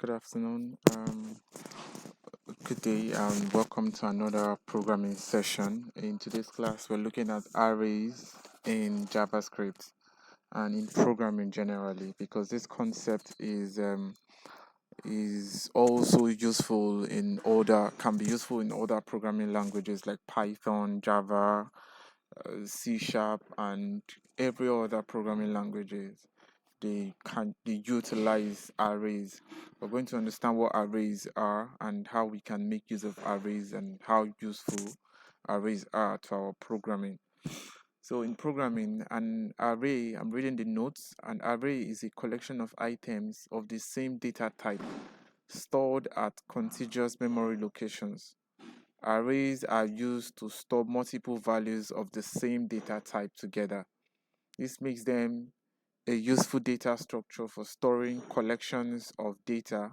Good afternoon. Good day, and welcome to another programming session. In today's class, we're looking at arrays in JavaScript and in programming generally, because this concept is also useful in can be useful in other programming languages like Python, Java, C Sharp, and every other programming languages. They utilize arrays. We're going to understand what arrays are and how we can make use of arrays and how useful arrays are to our programming. So in programming, an array, I'm reading the notes, an array is a collection of items of the same data type stored at contiguous memory locations. Arrays are used to store multiple values of the same data type together. This makes them a useful data structure for storing collections of data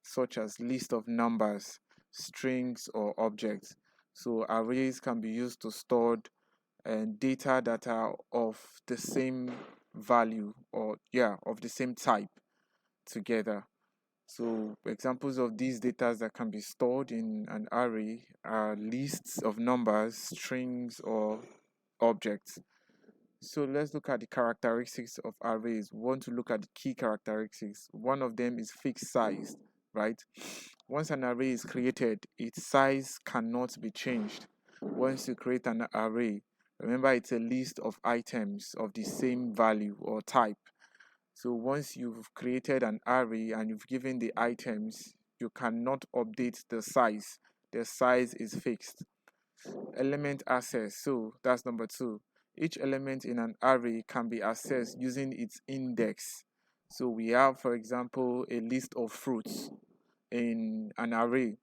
such as list of numbers, strings, or objects. So arrays can be used to store data that are of the same value or of the same type together. So examples of these data that can be stored in an array are lists of numbers, strings, or objects. So let's look at the characteristics of arrays. We want to look at the key characteristics. One of them is fixed size, right? Once an array is created, its size cannot be changed. Once you create an array, remember it's a list of items of the same value or type. So once you've created an array and you've given the items, you cannot update the size. The size is fixed. Element access. So that's number two. Each element in an array can be accessed using its index. So we have, for example, a list of fruits in an array.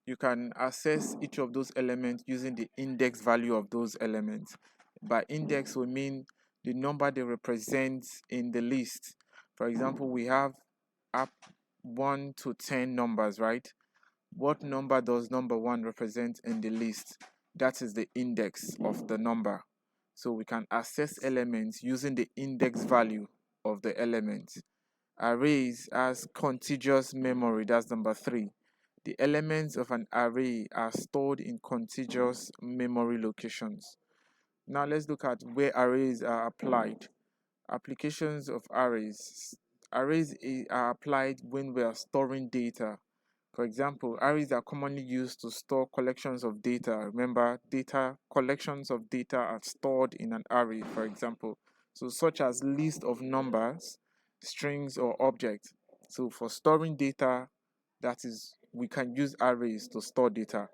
You can access each of those elements using the index value of those elements. By index, we mean the number they represent in the list. For example, we have up 1 to 10 numbers, right? What number does number 1 represent in the list? That is the index of the number. So we can access elements using the index value of the element. Arrays as contiguous memory, that's number 3. The elements of an array are stored in contiguous memory locations. Now let's look at where arrays are applied. Applications of arrays. Arrays are applied when we are storing data. For example, arrays are commonly used to store collections of data. Remember, collections of data are stored in an array, for example. So such as list of numbers, strings, or objects. So for storing data, we can use arrays to store data.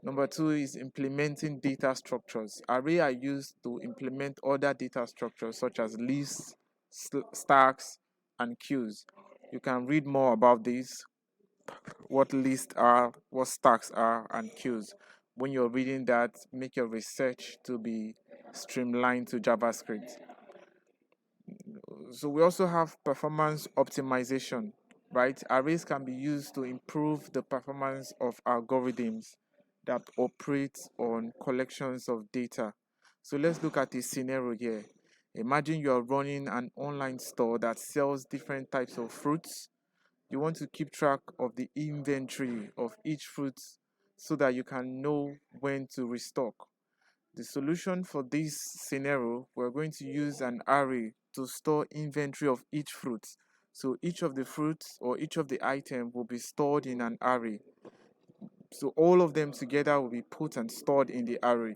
Number 2 is implementing data structures. Arrays are used to implement other data structures such as lists, stacks, and queues. You can read more about this, what lists are, what stacks are, and queues. When you're reading that, make your research to be streamlined to JavaScript. So we also have performance optimization, right? Arrays can be used to improve the performance of algorithms that operate on collections of data. So let's look at a scenario here. Imagine you are running an online store that sells different types of fruits. You want to keep track of the inventory of each fruit so that you can know when to restock. The solution for this scenario, we're going to use an array to store inventory of each fruit. So each of the fruits or each of the item will be stored in an array. So all of them together will be put and stored in the array.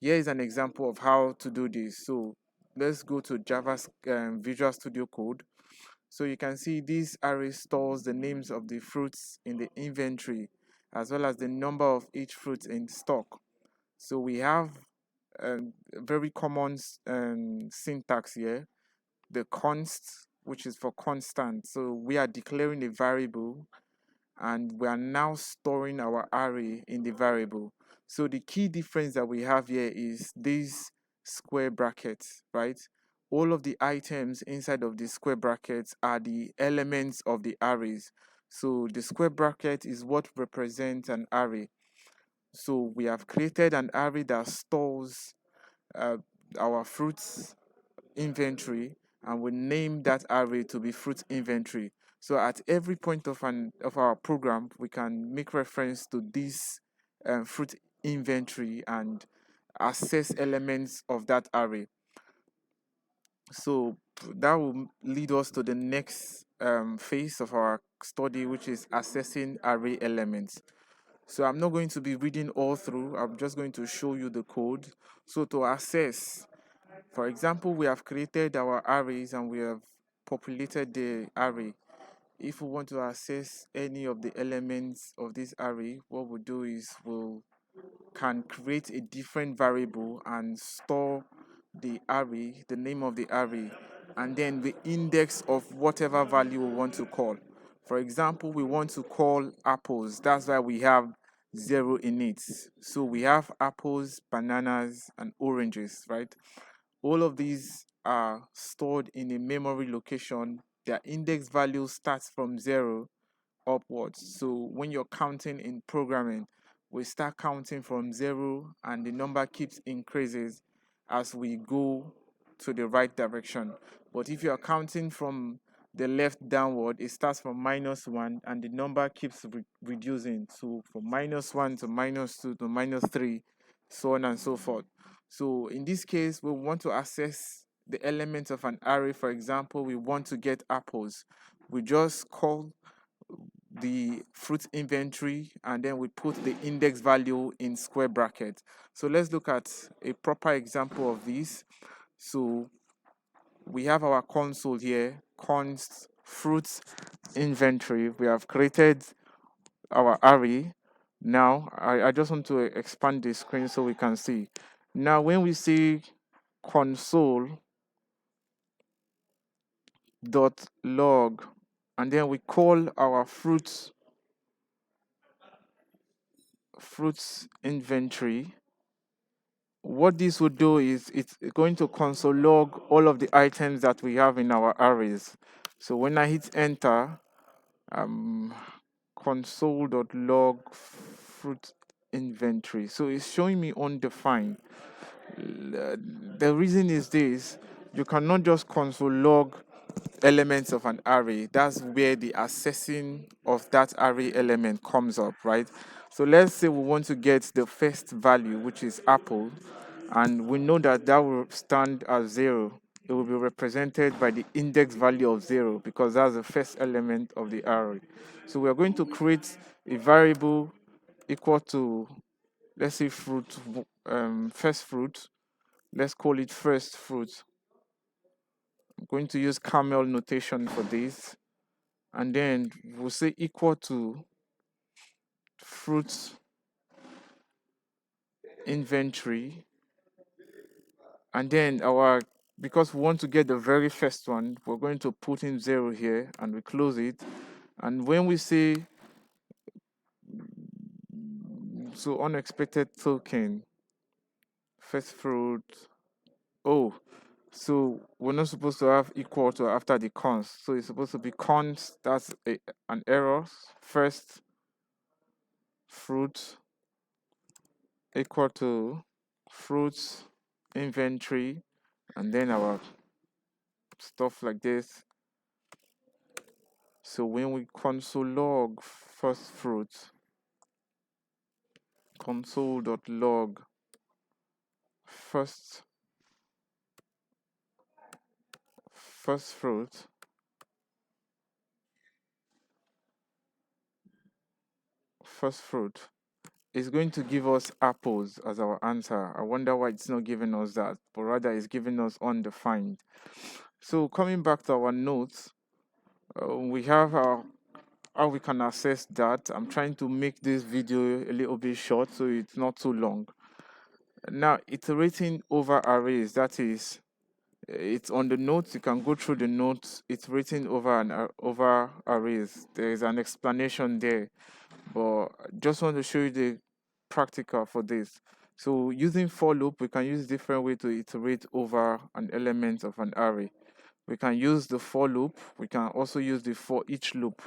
Here is an example of how to do this. So let's go to Visual Studio Code. So you can see this array stores the names of the fruits in the inventory as well as the number of each fruit in stock. So we have a very common syntax here, the const, which is for constant. So we are declaring a variable and we are now storing our array in the variable. So the key difference that we have here is these square brackets, right? All of the items inside of the square brackets are the elements of the arrays. So the square bracket is what represents an array. So we have created an array that stores uh, our fruits inventory, and we name that array to be fruit inventory. So at every point of our program, we can make reference to this fruit inventory and access elements of that array. So that will lead us to the next phase of our study, which is accessing array elements. So I'm not going to be reading all through, I'm just going to show you the code. So to access, for example, we have created our arrays and we have populated the array. If we want to access any of the elements of this array, what we'll do is we'll can create a different variable and store the array, the name of the array, and then the index of whatever value we want to call. For example, we want to call apples. That's why we have 0 in it. So we have apples, bananas, and oranges, right? All of these are stored in a memory location. Their index value starts from 0 upwards. So when you're counting in programming, we start counting from 0 and the number keeps increases as we go to the right direction. But if you're counting from the left downward, it starts from -1 and the number keeps reducing. So from -1 to -2 to -3, so on and so forth. So in this case, we want to access the elements of an array. For example, we want to get apples. We just call the fruit inventory and then we put the index value in square brackets. So let's look at a proper example of this. So we have our console here, const fruit inventory. We have created our array. Now I just want to expand the screen so we can see. Now when we see console dot log and then we call our fruits inventory, what this would do is it's going to console log all of the items that we have in our arrays. So when I hit enter, console.log fruit inventory, so it's showing me undefined. The reason is this: you cannot just console log elements of an array. That's where the accessing of that array element comes up, right? So let's say we want to get the first value, which is apple, and we know that that will stand as 0. It will be represented by the index value of 0 because that's the first element of the array. So we are going to create a variable equal to, let's say, fruit, first fruit. Let's call it first fruit. I'm going to use camel notation for this. And then we'll say equal to fruit inventory. And then because we want to get the very first one, we're going to put in 0 here and we close it. And when we say, so unexpected token, first fruit, oh, so we're not supposed to have equal to after the const. So it's supposed to be const, that's an error, first fruit equal to fruits inventory, and then our stuff like this. So when we console log first fruit, console.log first fruit, is going to give us apples as our answer. I wonder why it's not giving us that, but rather it's giving us undefined. So coming back to our notes, we have our how we can access that. I'm trying to make this video a little bit short so it's not too long. Now, iterating over arrays, that is, it's on the notes. You can go through the notes. It's written over over arrays. There is an explanation there, but I just want to show you the practical for this. So using for loop, we can use different way to iterate over an element of an array. We can use the for loop. We can also use the for each loop.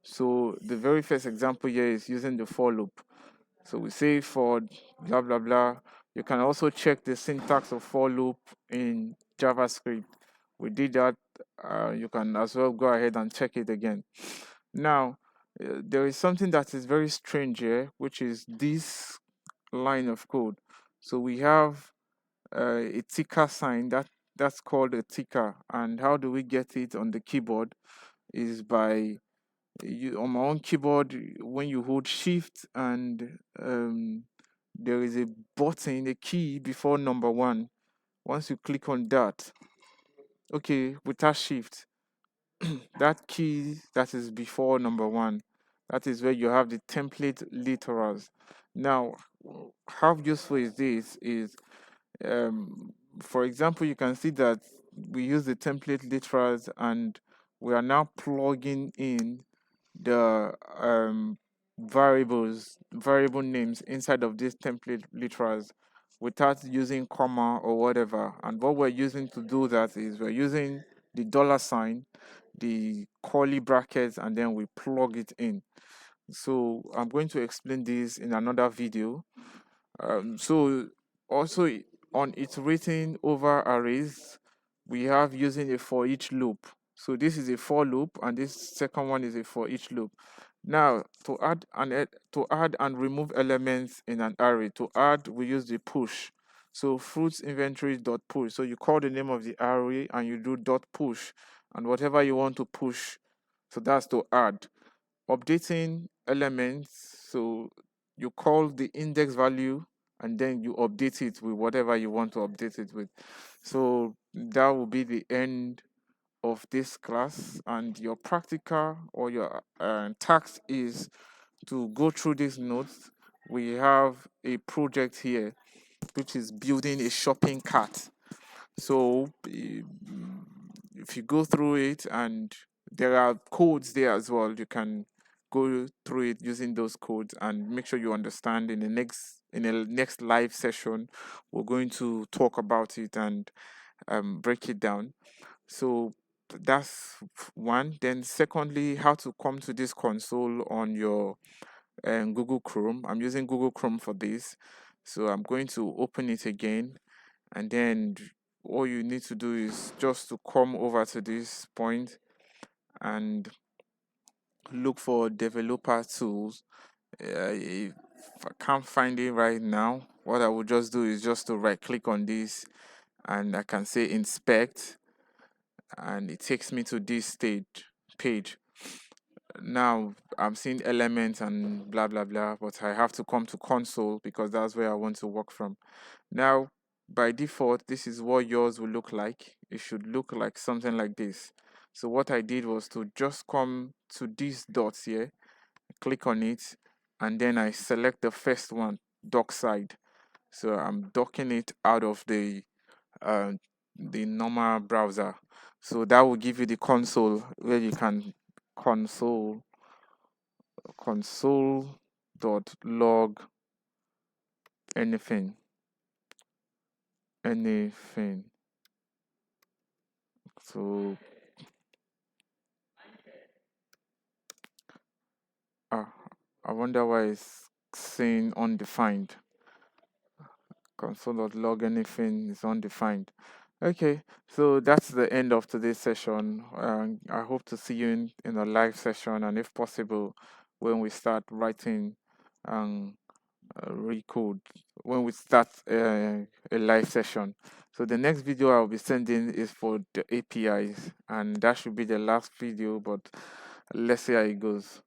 So the very first example here is using the for loop. So we say for blah blah blah. You can also check the syntax of for loop in JavaScript. We did that. You can as well go ahead and check it again. Now, there is something that is very strange here, which is this line of code. So we have a ticker sign that's called a ticker. And how do we get it on the keyboard? Is by you on my own keyboard when you hold Shift and there is a button, a key before number one. Once you click on that, okay, without Shift, that key that is before number one, that is where you have the template literals. Now, how useful is this? Is um, for example, you can see that we use the template literals and we are now plugging in the variable names inside of these template literals without using comma or whatever. And what we're using to do that is we're using the dollar sign, the curly brackets, and then we plug it in. So I'm going to explain this in another video. So also on iterating over arrays, we have using a for each loop. So this is a for loop, and this second one is a for each loop. Now to add and remove elements in an array. To add, we use the push. So fruits inventory dot push. So you call the name of the array and you do dot push, and whatever you want to push. So that's to add. Updating elements, so you call the index value and then you update it with whatever you want to update it with. So that will be the end of this class, and your practical or your task is to go through these notes. We have a project here which is building a shopping cart. So if you go through it, and there are codes there as well, you can go through it using those codes and make sure you understand. In the next live session, we're going to talk about it and break it down. So that's one. Then secondly, how to come to this console on your Google Chrome. I'm using Google Chrome for this, so I'm going to open it again, and then all you need to do is just to come over to this point and look for developer tools. If I can't find it right now, what I will just do is just to right click on this, and I can say inspect, and it takes me to this stage page. Now I'm seeing elements and blah blah blah, but I have to come to console because that's where I want to work from. Now, by default, this is what yours will look like. It should look like something like this. So what I did was to just come to these dots here, click on it, and then I select the first one, dock side. So I'm docking it out of uh, the normal browser. So that will give you the console where you can console dot log anything. So ah, I wonder why it's saying undefined. Console.log anything is undefined. Okay, so that's the end of today's session. I hope to see you in a live session, and if possible, when we start writing um, recode, when we start a live session. So the next video I'll be sending is for the APIs, and that should be the last video, but let's see how it goes.